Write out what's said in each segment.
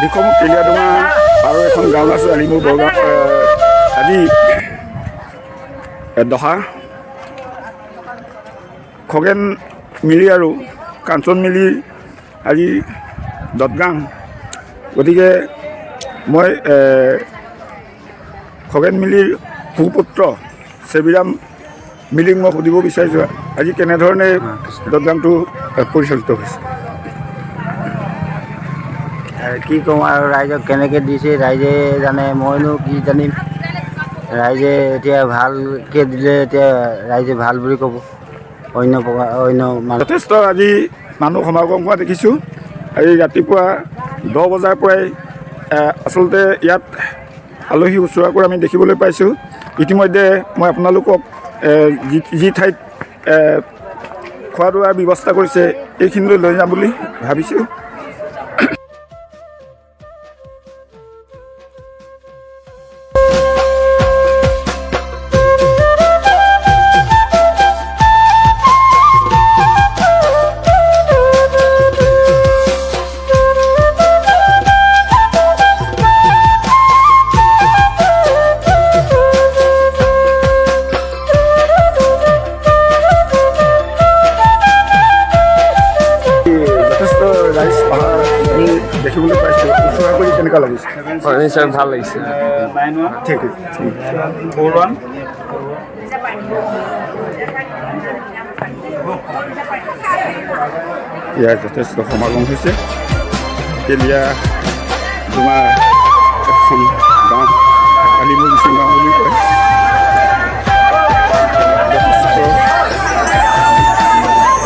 দিখৌমুখ তেলীয়াডোঙা আৰু এখন গাঁও আছে আলিমুৰ বৰগাঁও আজি দহা খগেন মিলি আৰু কাঞ্চন মিলি আজি দদগাং গতিকে মই খগেন মিলিৰ সুপুত্ৰ চেবিৰাম মিলিক মই সুধিব বিচাৰিছোঁ আজি কেনেধৰণে দদগাংটো পৰিচালিত হৈছে কি কওঁ আৰু ৰাইজক কেনেকৈ দিছে ৰাইজে জানে মইনো কি জানিম ৰাইজে এতিয়া ভালকৈ দিলে এতিয়া ৰাইজে ভাল বুলি ক'ব অন্য মানুহ যথেষ্ট আজি মানুহ সমাগম হোৱা দেখিছোঁ আজি ৰাতিপুৱা 10 বজাৰ পৰাই আচলতে ইয়াত আলহী উচোৰা কৰা আমি দেখিবলৈ পাইছোঁ ইতিমধ্যে মই আপোনালোকক যি ঠাইত খোৱা লোৱাৰ ব্যৱস্থা কৰিছে এইখিনিলৈ লৈ যাম বুলি ভাবিছোঁ দেখিবলৈ পাইছোঁ উচোৰা কৰি কেনেকুৱা লাগিছে নিশ্চয় ভাল লাগিছে ঠিক ইয়াৰ যথেষ্ট সমাগম হৈছে তেলীয়া তোমাৰ এখন গাঁও আলিমুৰ মিচিং গাঁও বুলি কয় যথেষ্ট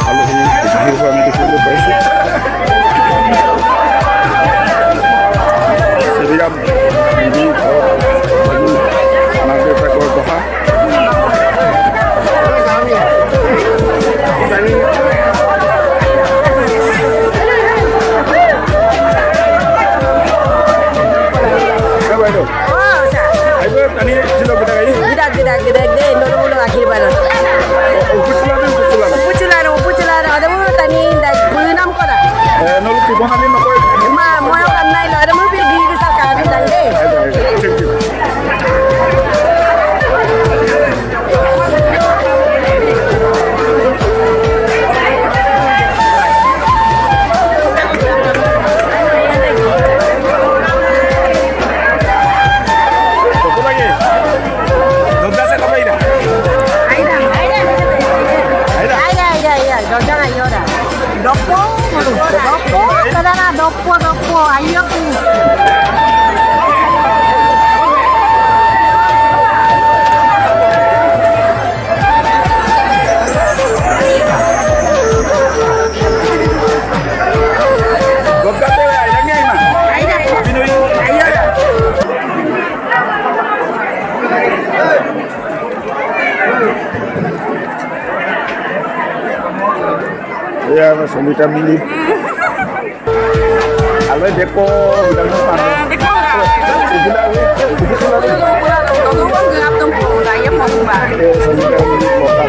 আলহী ভিৰ হোৱা আমি দেখিবলৈ পাইছোঁ চেবিৰাম মিলি মাক দেউতাকৰ দহা বাইদেউ আহিব টানি ছিল গোটা গাড়ী নহ'লে কৃপণালী নকৰে ya Sumita Mili. Alwe deko udah nonton. Sudah Sumita Mili kota.